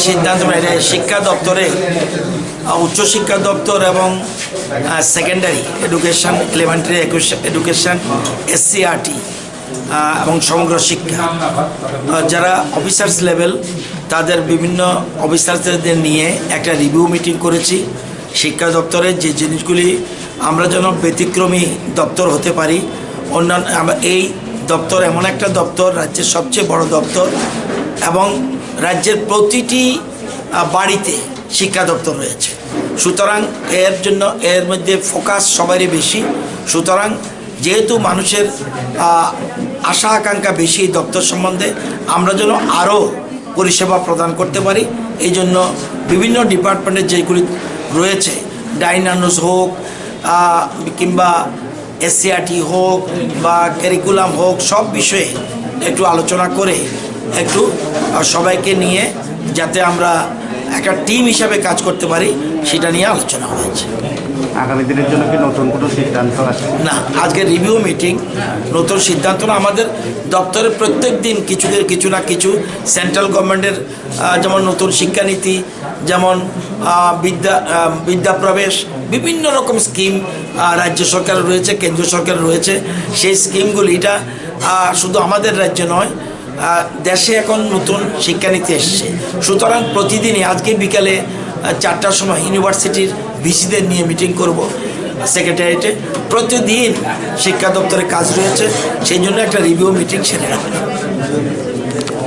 সিদ্ধান্ত শিক্ষা দপ্তরে উচ্চশিক্ষা দপ্তর এবং secondary education, elementary education, SCRT এবং সমগ্র শিক্ষা যারা অফিসার্স লেভেল তাদের বিভিন্ন অফিসারদের নিয়ে একটা রিভিউ মিটিং করেছি। শিক্ষা দপ্তরের যে জিনিসগুলি আমরা যেন ব্যতিক্রমী দপ্তর হতে পারি। অন্যান্য এই দপ্তর এমন একটা দপ্তর, রাজ্যের সবচেয়ে বড় দপ্তর এবং রাজ্যের প্রতিটি বাড়িতে শিক্ষা দপ্তর রয়েছে। সুতরাং এর জন্য এর মধ্যে ফোকাস সবারই বেশি। সুতরাং যেহেতু মানুষের আশা আকাঙ্ক্ষা বেশি এই দপ্তর সম্বন্ধে, আমরা যেন আরও পরিষেবা প্রদান করতে পারি, এই জন্য বিভিন্ন ডিপার্টমেন্টের যেগুলি রয়েছে, ডাইনানোস হোক কিংবা এসসিআরটি হোক বা কারিকুলাম হোক, সব বিষয়ে একটু আলোচনা করে একটু সবাইকে নিয়ে যাতে আমরা একটা টিম হিসাবে কাজ করতে পারি সেটা নিয়ে আলোচনা হয়েছে। আগামী দিনের জন্য কি নতুন কোনো সিদ্ধান্ত আছে? না, আজকে রিভিউ মিটিং, নতুন সিদ্ধান্ত না। আমাদের দপ্তরে প্রত্যেক দিন কিছু না কিছু সেন্ট্রাল গভর্নমেন্টের যেমন নতুন শিক্ষানীতি, যেমন বিদ্যা প্রবেশ, বিভিন্ন রকম স্কিম রাজ্য সরকার রয়েছে, কেন্দ্র সরকার রয়েছে। সেই স্কিমগুলি এটা শুধু আমাদের রাজ্য নয়, দেশে এখন নতুন শিক্ষানীতি এসছে। সুতরাং প্রতিদিনই আজকে বিকালে 4টার সময় ইউনিভার্সিটির ভিসিদের নিয়ে মিটিং করব সেক্রেটারিয়েটে। প্রতিদিন শিক্ষা দপ্তরে কাজ রয়েছে, সেই জন্য একটা রিভিউ মিটিং সেরে রাখবেন।